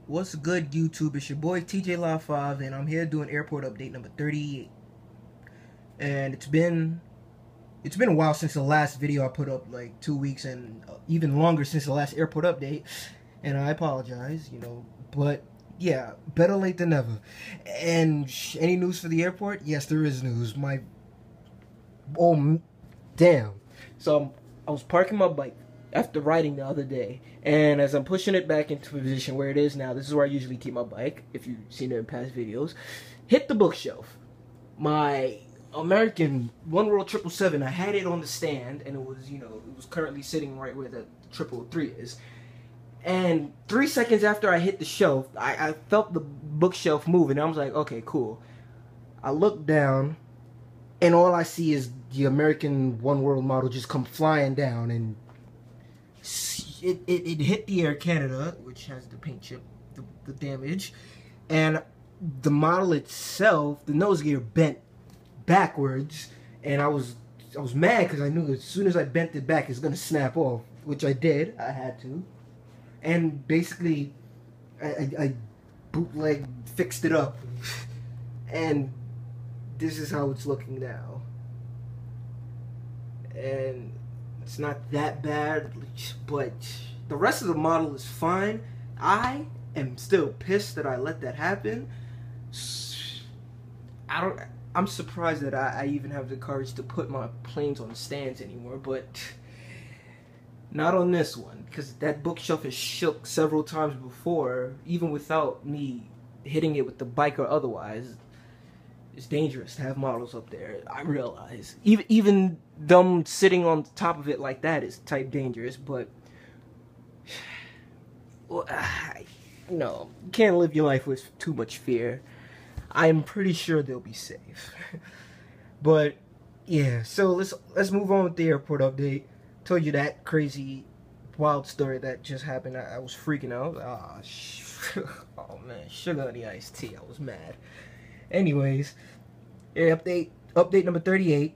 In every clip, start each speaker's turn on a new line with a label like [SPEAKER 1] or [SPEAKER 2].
[SPEAKER 1] What's good, YouTube? It's your boy TJ Law 5, and I'm here doing airport update number 38. And it's been a while since the last video I put up, like 2 weeks, and even longer since the last airport update. And I apologize, but yeah, better late than never. And any news for the airport? Yes, there is news. Damn. So I was parking my bike after riding the other day, and as I'm pushing it back into a position where it is now, this is where I usually keep my bike, if you've seen it in past videos, hit the bookshelf. My American One World 777, I had it on the stand, and it was currently sitting right where the 303 is. And 3 seconds after I hit the shelf, I felt the bookshelf move, and I was like, okay, cool. I looked down, and all I see is the American One World model just come flying down, and it hit the Air Canada, which has the paint chip, the damage, and the model itself, the nose gear bent backwards, and I was mad because I knew as soon as I bent it back, it's gonna snap off, which I did. I had to, and basically, I bootleg fixed it up, and this is how it's looking now. And it's not that bad, but the rest of the model is fine. I am still pissed that I let that happen. I'm surprised that I even have the courage to put my planes on stands anymore, but not on this one, because that bookshelf has shook several times before, even without me hitting it with the bike or otherwise. It's dangerous to have models up there. I realize. Even them sitting on top of it like that is type dangerous, but well, you can't live your life with too much fear. I'm pretty sure they'll be safe. But yeah, so let's move on with the airport update. Told you that crazy, wild story that just happened. I was freaking out. Oh man, sugar honey iced tea. I was mad. Anyways, update number 38.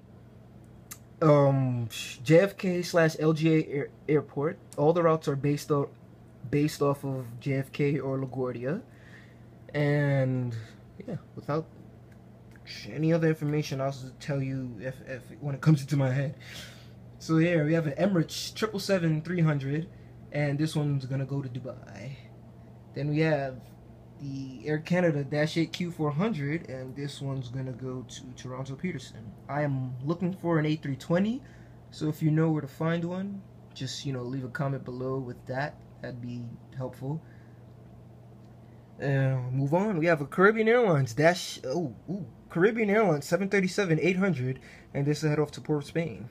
[SPEAKER 1] JFK/LGA airport. All the routes are based off of JFK or LaGuardia, and yeah, without any other information, I'll just tell you if when it comes into my head. So yeah, we have an Emirates 777-300, and this one's gonna go to Dubai. Then we have the Air Canada -8 Q400, and this one's gonna go to Toronto Peterson. I am looking for an A320, so if you know where to find one, just leave a comment below with that. That'd be helpful. Move on. We have a Caribbean Airlines Caribbean Airlines 737-800, and this will head off to Port of Spain.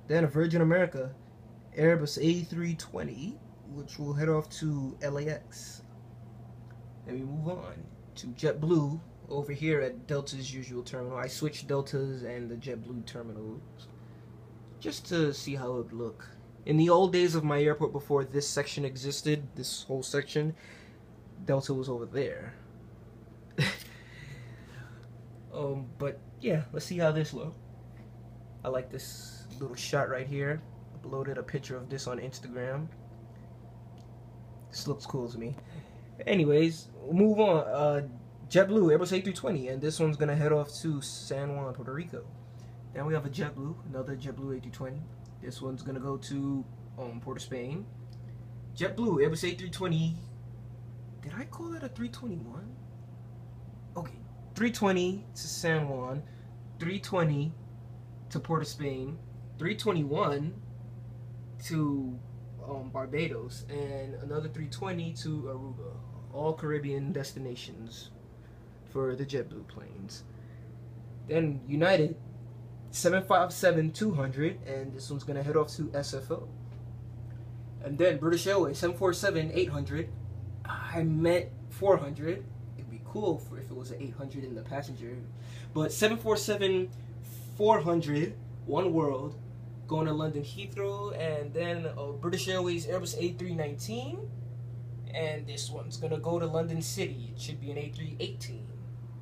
[SPEAKER 1] Then a Virgin America Airbus A320, which will head off to LAX. And we move on to JetBlue over here at Delta's usual terminal. I switched Delta's and the JetBlue terminals just to see how it would look. In the old days of my airport, before this section existed, this whole section, Delta was over there. But yeah, let's see how this looks. I like this little shot right here. Uploaded a picture of this on Instagram. This looks cool to me. Anyways, we'll move on. JetBlue Airbus A320, and this one's gonna head off to San Juan, Puerto Rico. Then we have a another JetBlue A320. This one's gonna go to Port of Spain. JetBlue Airbus A320. Did I call that a 321? Okay, 320 to San Juan, 320 to Port of Spain, 321 to Barbados, and another 320 to Aruba. All Caribbean destinations for the JetBlue planes. Then United 757-200, and this one's gonna head off to SFO. And then British Airways 747-800. I meant 400. It'd be cool if it was an 800 in the passenger, but 747-400 One World going to London Heathrow, and then British Airways Airbus A319, and this one's gonna go to London City. It should be an A318,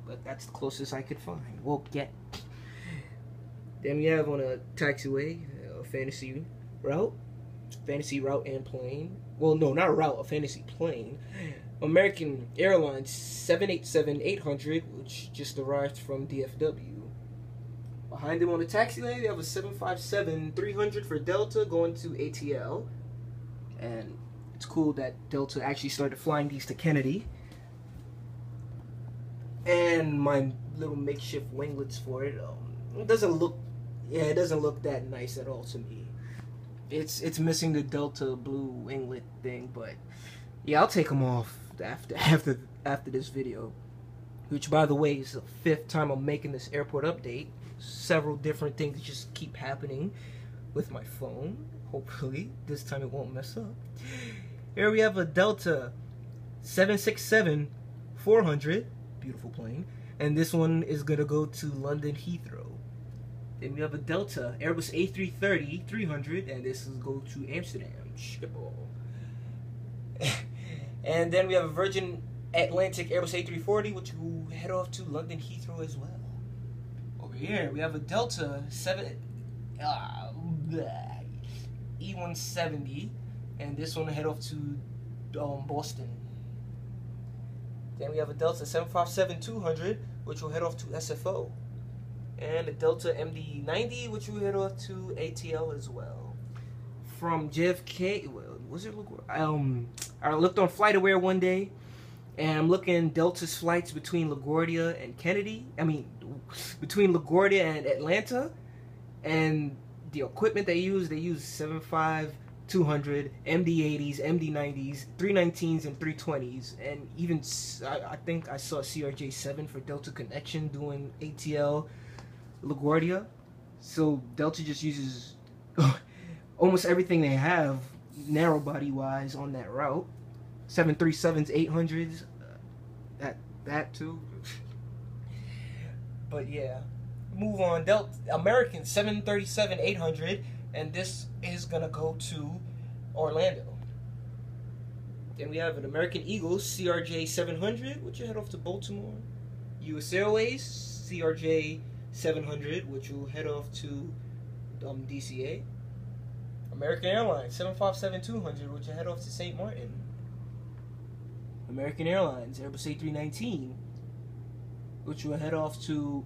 [SPEAKER 1] but that's the closest I could find. We'll get. Then we have on a taxiway, a fantasy route, fantasy route and plane. Well, no, not a route, a fantasy plane. American Airlines 787-800, which just arrived from DFW. Behind them on the taxi lane, they have a 757-300 for Delta going to ATL. And it's cool that Delta actually started flying these to Kennedy. And my little makeshift winglets for it. It doesn't look that nice at all to me. It's missing the Delta blue winglet thing, but yeah, I'll take them off after this video. Which, by the way, is the 5th time I'm making this airport update. Several different things just keep happening with my phone. Hopefully, this time it won't mess up. Here we have a Delta 767-400, beautiful plane, and this one is gonna go to London Heathrow. Then we have a Delta Airbus A330-300, and this is go to Amsterdam, Schiphol. And then we have a Virgin Atlantic Airbus A340, which will head off to London Heathrow as well. Over here, we have a Delta E170, and this one will head off to Boston. Then we have a Delta 757-200, which will head off to SFO. And a Delta MD-90, which will head off to ATL as well. From JFK, was it LaGuardia? I looked on FlightAware one day, and I'm looking Delta's flights between LaGuardia and Kennedy. I mean, between LaGuardia and Atlanta, and the equipment they use 75200, MD-80s, MD-90s, 319s, and 320s, and even I think I saw CRJ-7 for Delta Connection doing ATL LaGuardia. So Delta just uses almost everything they have narrow body wise on that route. 737s, 800s, that too. But yeah, move on. Delta American 737-800, and this is gonna go to Orlando. Then we have an American Eagle CRJ-700, which will head off to Baltimore. U.S. Airways CRJ-700, which will head off to DCA. American Airlines 757-200, which will head off to St. Martin. American Airlines Airbus A319, which will head off to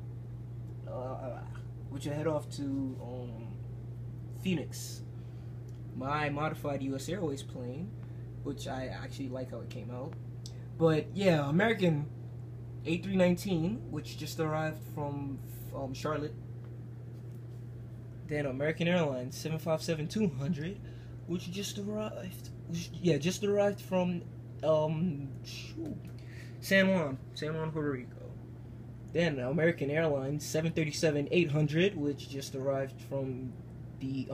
[SPEAKER 1] Phoenix. My modified U.S. Airways plane, which I actually like how it came out. But yeah, American A319, which just arrived from Charlotte. Then American Airlines 757-200, which just arrived. Just arrived from San Juan, Puerto Rico. Then American Airlines 737-800, which just arrived from the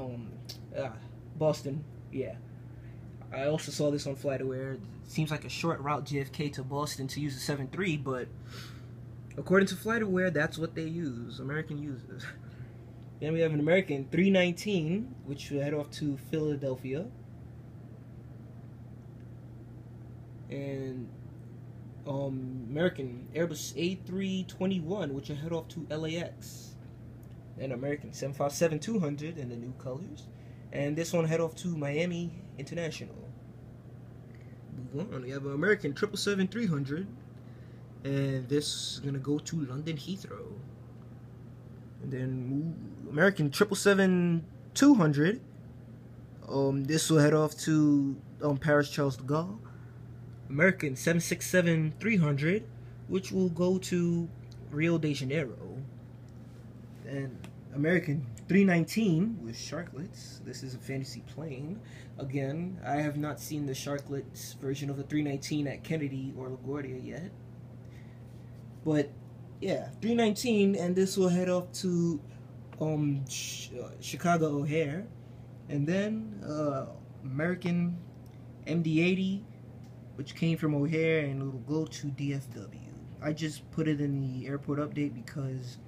[SPEAKER 1] Boston. Yeah, I also saw this on FlightAware. It seems like a short route JFK to Boston to use the 73, but according to FlightAware, that's what they use. American uses. Then we have an American 319, which will head off to Philadelphia. And American Airbus A321, which will head off to LAX. And American 757-200 in the new colors. And this one head off to Miami International. Move on, we have an American 777-300. And this is going to go to London Heathrow. And then American 777-200. This will head off to Paris Charles de Gaulle. American 767-300, which will go to Rio de Janeiro. And American 319 with Sharklets. This is a fantasy plane. Again, I have not seen the Sharklets version of the 319 at Kennedy or LaGuardia yet. But yeah, 319, and this will head off to Chicago O'Hare. And then American MD-80, which came from O'Hare, and it'll go to DFW. I just put it in the airport update because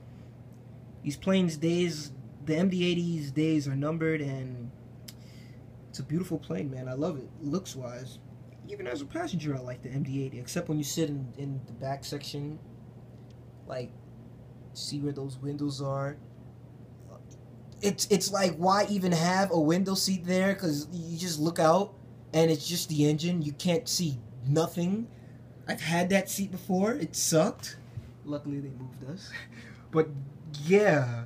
[SPEAKER 1] these planes' days, the MD-80's days are numbered, and it's a beautiful plane, man. I love it, looks-wise. Even as a passenger, I like the MD-80, except when you sit in the back section, like, see where those windows are.
[SPEAKER 2] it's like, why even have a window seat there? Because you just look out and it's just the engine. You can't see nothing. I've had that seat before. It sucked. Luckily they moved us. But yeah,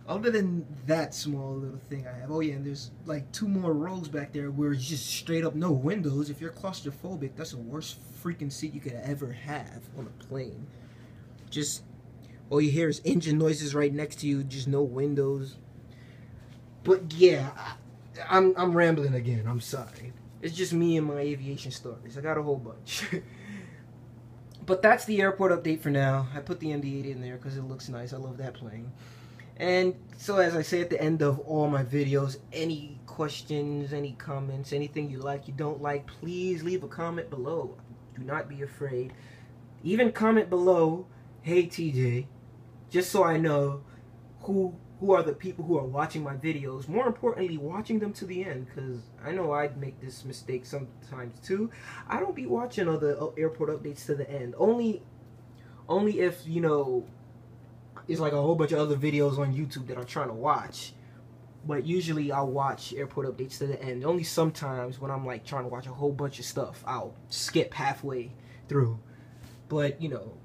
[SPEAKER 2] other than that small little thing I have, oh yeah, and there's like 2 more rows back there where it's just straight up no windows. If you're claustrophobic, that's the worst freaking seat you could ever have on a plane. Just all you hear is engine noises right next to you, just no windows. But yeah, I'm rambling again. I'm sorry. It's just me and my aviation stories. I got a whole bunch. But that's the airport update for now. I put the MD-8 in there because it looks nice. I love that plane. And so as I say at the end of all my videos, any questions, any comments, anything you like, you don't like, please leave a comment below. Do not be afraid. Even comment below, hey TJ, just so I know who are the people who are watching my videos. More importantly, watching them to the end, because I know I'd make this mistake sometimes too. I don't be watching other airport updates to the end. Only if, you know, it's like a whole bunch of other videos on YouTube that I'm trying to watch. But usually I'll watch airport updates to the end. Only sometimes when I'm like trying to watch a whole bunch of stuff, I'll skip halfway through. But, you know,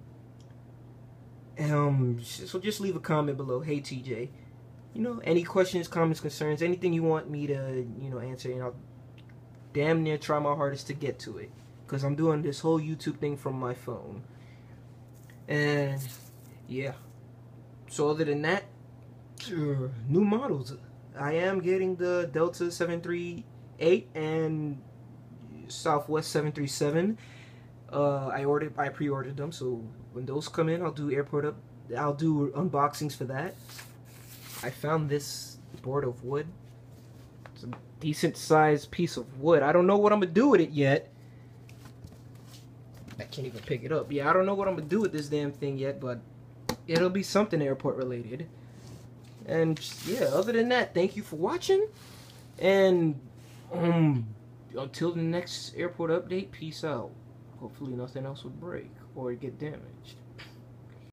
[SPEAKER 2] so just leave a comment below, hey TJ. You know, any questions, comments, concerns, anything you want me to, you know, answer, and I'll damn near try my hardest to get to it. Because I'm doing this whole YouTube thing from my phone. And, yeah. So other than that, new models. I am getting the Delta 738 and Southwest 737. I pre-ordered them, so when those come in, I'll do unboxings for that. I found this board of wood. It's a decent sized piece of wood. I don't know what I'm gonna do with it yet. I can't even pick it up. Yeah, I don't know what I'm gonna do with this damn thing yet, but it'll be something airport related. And yeah, other than that, thank you for watching. And until the next airport update, peace out. Hopefully nothing else will break or get damaged.